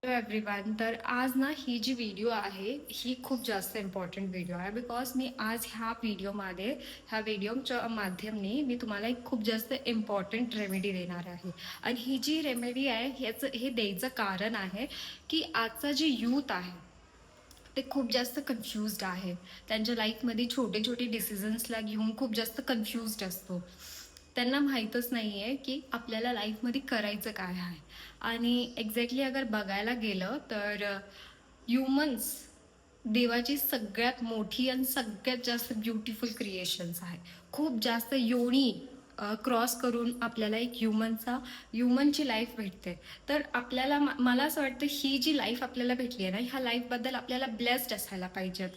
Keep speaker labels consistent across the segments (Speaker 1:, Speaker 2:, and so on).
Speaker 1: Hello everyone. तर आज ना ही जी व्हिडिओ आहे ही खूप जास्त इम्पॉर्टंट व्हिडिओ आहे. बिकॉज मी आज ह्या व्हिडिओच्या माध्यमाने मी तुम्हाला एक खूप जास्त इम्पॉर्टंट रेमेडी देणार आहे. आणि ही जी रेमेडी आहे हे द्यायचं कारण आहे की आजचा जे यूथ आहे ते खूप जास्त कन्फ्युज्ड आहे. त्यांच्या लाईफमध्ये छोटे छोटे डिसिजन्सला घेऊन खूप जास्त कन्फ्युज्ड असतो. त्यांना माहीतच नाही आहे की आपल्याला लाईफमध्ये करायचं काय आहे. आणि एक्झॅक्टली अगर बघायला गेलं तर ह्युमन्स देवाची सगळ्यात मोठी आणि सगळ्यात जास्त ब्युटिफुल क्रिएशन्स आहे. खूप जास्त योनी क्रॉस करून आपल्याला एक ह्युमनची लाईफ भेटते. तर आपल्याला मला असं वाटतं ही जी लाईफ आपल्याला भेटली आहे ना, ह्या लाईफबद्दल आपल्याला ब्लेस्ड असायला पाहिजेत.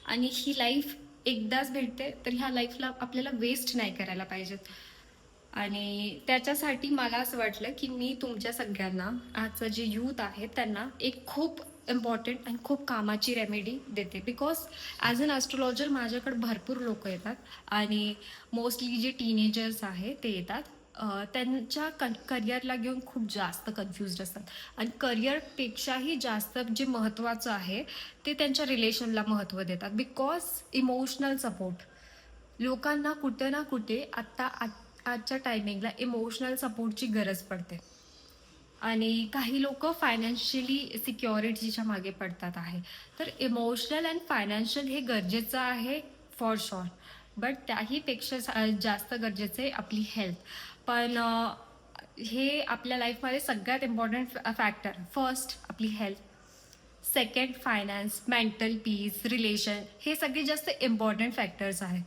Speaker 1: आणि ही लाईफ एकदाच भेटते, तर ह्या लाईफला आपल्याला वेस्ट नाही करायला पाहिजेत. आणि त्याच्यासाठी मला असं वाटलं की मी तुमच्या सगळ्यांना आजचं जे यूथ आहे त्यांना एक खूप इम्पॉर्टंट आणि खूप कामाची रेमेडी देते. बिकॉज ॲज अन ॲस्ट्रोलॉजर माझ्याकडे भरपूर लोक येतात आणि मोस्टली जे टीनेजर्स आहे ते येतात. त्यांच्या करिअरला घेऊन खूप जास्त कन्फ्युज्ड असतात. आणि करिअरपेक्षाही जास्त जे महत्त्वाचं आहे ते त्यांच्या रिलेशनला महत्त्व देतात. बिकॉज इमोशनल सपोर्ट लोकांना कुठे ना कुठे आजच्या टायमिंगला इमोशनल सपोर्टची गरज पडते. आणि काही लोक फायनान्शियली सिक्युरिटीच्या मागे पडतात आहे. तर इमोशनल अँड फायनान्शियल हे गरजेचं आहे फॉर शुअर. बट त्याहीपेक्षा जास्त गरजेचं आहे आपली हेल्थ. पण हे आपल्या लाईफमध्ये सगळ्यात इम्पॉर्टंट फॅक्टर. फर्स्ट आपली health, second finance, mental peace, relation, हे सगळे जास्त इम्पॉर्टंट फॅक्टर्स आहे.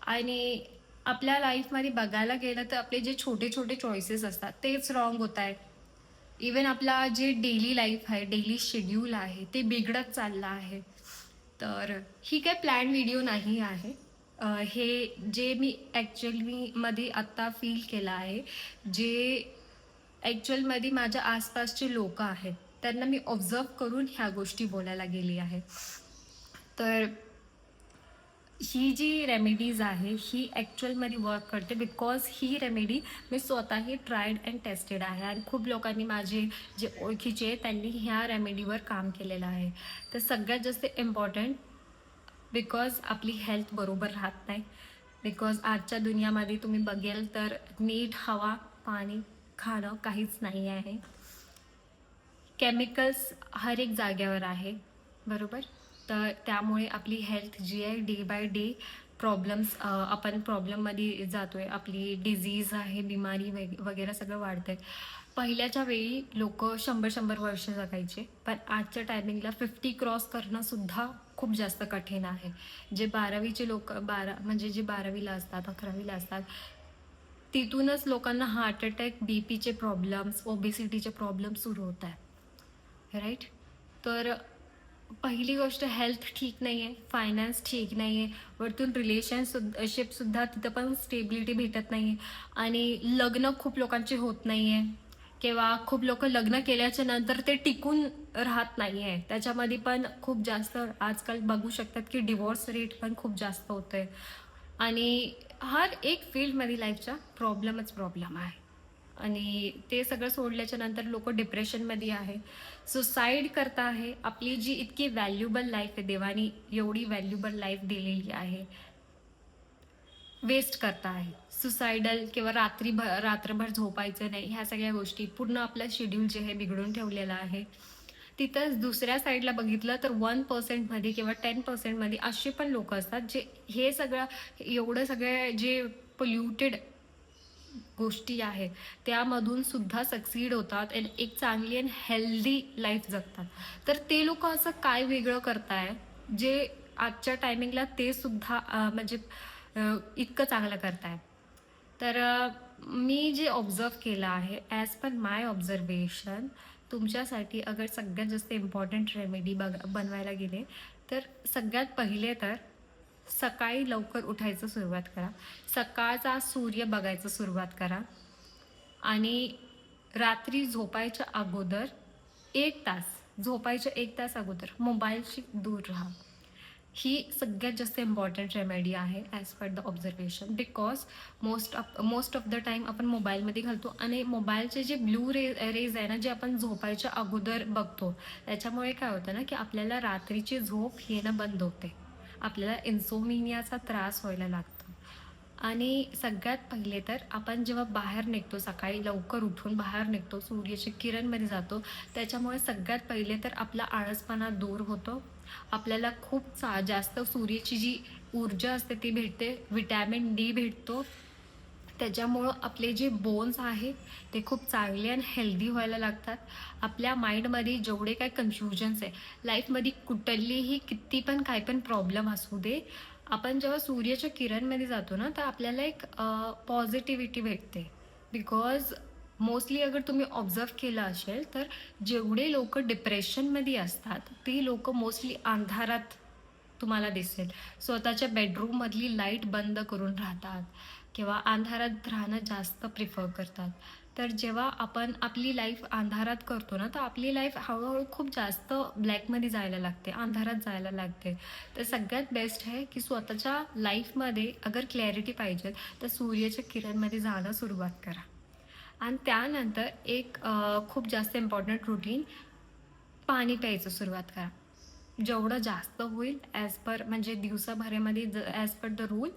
Speaker 1: आणि आपल्या लाईफमध्ये बघायला गेलं तर आपले जे छोटे छोटे चॉईसेस असतात तेच रॉंग होत आहेत. इवन आपला जे डेली लाईफ आहे, डेली शेड्यूल आहे, ते बिघडत चाललं आहे. तर ही काही प्लॅन व्हिडिओ नाही आहे. हे जे मी मध्ये आत्ता फील केलं आहे, जे ॲक्च्युअलमध्ये माझ्या आसपासचे लोक आहेत त्यांना मी ऑब्झर्व करून ह्या गोष्टी बोलायला गेली आहे. तर ही जी रेमेडीज आहे ही ॲक्च्युअलमध्ये वर्क करते. बिकॉज ही रेमेडी मी स्वतःही ट्रायड अँड टेस्टेड आहे. आणि खूप लोकांनी माझे जे ओळखीचे त्यांनी ह्या रेमेडीवर काम केलेलं आहे. तर सगळ्यात जास्त इम्पॉर्टंट, बिकॉज आपली हेल्थ बरोबर राहत नाही. बिकॉज आजच्या दुनियामध्ये तुम्ही बघेल तर नीट हवा, पाणी, खाणं काहीच नाही आहे. केमिकल्स हर एक जागेवर आहे, बरोबर. तर त्यामुळे आपली हेल्थ जी आहे डे बाय डे आपण प्रॉब्लेममध्ये जातो आहे. आपली डिझीज आहे, बिमारी वगैरे सगळं वाढतं आहे. पहिल्याच्या वेळी लोक 100-100 वर्ष जगायचे, पण आजच्या टायमिंगला 50 क्रॉस करणंसुद्धा खूप जास्त कठीण आहे. जे 12वीचे लोक म्हणजे जे 12वीला असतात, 11वीला असतात, तिथूनच लोकांना हार्ट अटॅक, बीपीचे प्रॉब्लेम्स, ओबेसिटीचे प्रॉब्लेम सुरू होत आहेत. राईट. तर पहिली गोष्ट हेल्थ ठीक नाही आहे, फायनान्स ठीक नाही आहे, वरतून रिलेशनशिपसुद्धा तिथं पण स्टेबिलिटी भेटत नाही आहे. आणि लग्न खूप लोकांचे होत नाही आहे, किंवा खूप लोक लग्न केल्याच्या नंतर ते टिकून राहत नाही आहे. त्याच्यामध्ये पण खूप जास्त आजकाल बघू शकतात की डिवोर्स रेट पण खूप जास्त होतं आहे. आणि हर एक फील्डमध्ये लाईफचा प्रॉब्लेम आहे. आणि ते सगळं सोडल्याच्या नंतर लोक डिप्रेशनमध्ये आहे, सुसाईड करता आहे. आपली जी इतकी व्हॅल्युबल लाईफ आहे, देवानी एवढी व्हॅल्युबल लाईफ दिलेली आहे, वेस्ट करता आहे. सुसायडल किंवा रात्रभर झोपायचं नाही, ह्या सगळ्या गोष्टी पूर्ण आपलं शेड्यूल जे आहे बिघडून ठेवलेलं आहे. तिथंच दुसऱ्या साईडला बघितलं तर 1% किंवा 10% असे पण लोक असतात जे हे सगळं एवढं सगळे जे पोल्युटेड गोष्टी आहेत त्यामधून सुद्धा सक्सीड होतात आणि एक चांगली आणि हेल्दी लाईफ जगतात. तर ते लोक असं काय वेगळं करताय जे आजच्या टायमिंगला ते सुद्धा म्हणजे इतकं चांगलं करताय. तर मी जे ऑब्झर्व केलं आहे, ॲज पर माय ऑब्झर्वेशन, तुमच्यासाठी अगर सगळ्यात जास्त इम्पॉर्टंट रेमेडी बनवायला गेले तर सगळ्यात पहिले तर सकाळी लवकर उठायचं सुरुवात करा. सकाळचा सूर्य बघायचं सुरुवात करा. आणि रात्री झोपायच्या अगोदर 1 तास, झोपायच्या 1 तास अगोदर मोबाईलशी दूर राहा. ही सगळ्यात जास्त इम्पॉर्टंट रेमेडी आहे as per the observation. Because most of the time आपण मोबाईलमध्ये घालतो आणि मोबाईलचे जे ब्लू रेज आहे ना, जे आपण झोपायच्या अगोदर बघतो, त्याच्यामुळे काय होतं ना की आपल्याला रात्रीची झोप येणं बंद होते, आपल्याला इन्सोमिनियाचा त्रास व्हायला लागतो. आणि सगळ्यात पहिले तर आपण जेव्हा बाहेर निघतो, सकाळी लवकर उठून बाहेर निघतो, सूर्याच्या किरणमध्ये जातो, त्याच्यामुळे सगळ्यात पहिले तर आपला आळसपणा दूर होतो. आपल्याला खूप जास्त सूर्याची जी ऊर्जा असते ती भेटते, विटॅमिन डी भेटतो. त्याच्यामुळं आपले जे बोन्स आहेत ते खूप चांगले आणि हेल्दी व्हायला लागतात. आपल्या माइंडमध्ये जेवढे काही कन्फ्युजन्स आहे लाईफमध्ये, कुठलीही किती पण काय पण प्रॉब्लेम असू दे, आपण जेव्हा सूर्याच्या किरणमध्ये जातो ना, तर आपल्याला एक पॉझिटिव्हिटी भेटते. बिकॉज मोस्टली अगर तुम्ही ऑब्झर्व केलं असेल तर जेवढे लोक डिप्रेशनमध्ये असतात ती लोक मोस्टली अंधारात तुम्हाला दिसेल, स्वतःच्या बेडरूममधली लाईट बंद करून राहतात किंवा अंधारात राहणं जास्त प्रिफर करतात. तर जेव्हा आपण आपली लाईफ अंधारात करतो ना, तर आपली लाईफ हळूहळू खूप जास्त ब्लॅकमध्ये जायला लागते, अंधारात जायला लागते. तर सगळ्यात बेस्ट आहे की स्वतःच्या लाईफमध्ये अगर क्लॅरिटी पाहिजे तर सूर्याच्या किरणमध्ये जाणं सुरुवात करा. आणि त्यानंतर एक खूप जास्त इम्पॉर्टंट रूटीन, पाणी प्यायचं सुरुवात करा. जेवढं जास्त होईल ॲज पर म्हणजे दिवसाभरामध्ये as per the rule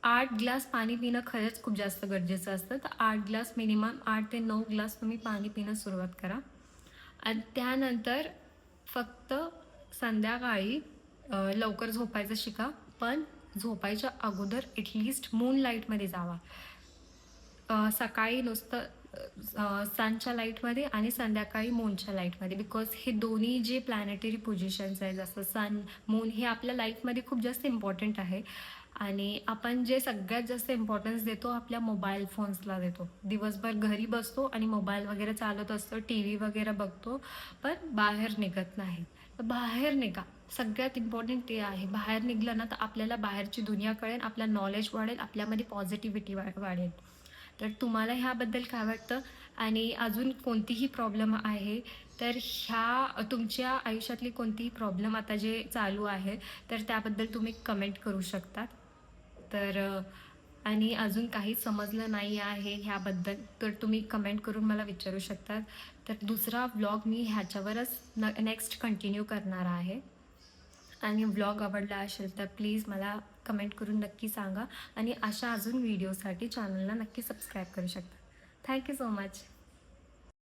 Speaker 1: 8 glass पाणी पिणं खरंच खूप जास्त गरजेचं असतं. तर 8 ग्लास मिनिमम 8 ते 9 ग्लास तुम्ही पाणी पिणं सुरुवात करा. आणि त्यानंतर फक्त संध्याकाळी लवकर झोपायचं शिका, पण झोपायच्या अगोदर ॲटलिस्ट मूनलाईटमध्ये जावा. सकाळी नुसतं सनच्या लाईटमध्ये आणि संध्याकाळी मूनच्या लाईटमध्ये. बिकॉज हे दोन्ही जे प्लॅनेटरी पोझिशन्स आहेत, जसं सन, मून, हे आपल्या लाईफमध्ये खूप जास्त इम्पॉर्टंट आहे. आणि आपण जे सगळ्यात जास्त इम्पॉर्टन्स देतो आपल्या मोबाईल फोन्सला देतो. दिवसभर घरी बसतो आणि मोबाईल वगैरे चालत असतो, टी व्ही वगैरे बघतो, पण बाहेर निघत नाही. तर बाहेर निघा, सगळ्यात इम्पॉर्टंट ते आहे. बाहेर निघलं ना तर आपल्याला बाहेरची दुनिया कळेल, आपला नॉलेज वाढेल, आपल्यामध्ये पॉझिटिव्हिटी वाढेल. तर तुम्हाला ह्याबद्दल काय वाटतं? आणि अजून कोणतीही प्रॉब्लेम आहे तर ह्या तुमच्या आयुष्यातली कोणतीही प्रॉब्लेम आता जे चालू आहे तर त्याबद्दल तुम्ही कमेंट करू शकतात. तर आणि अजून काही समजलं नाही आहे ह्याबद्दल तर तुम्ही कमेंट करून मला विचारू शकतात. तर दुसरा व्लॉग मी ह्याच्यावरच नेक्स्ट कंटिन्यू करणार आहे. आणि व्लॉग आवडला असेल तर प्लीज मला कमेंट करून नक्की सांगा. आणि अशा अजून व्हिडिओसाठी चॅनलला नक्की सबस्क्राईब करू शकता. Thank you so much.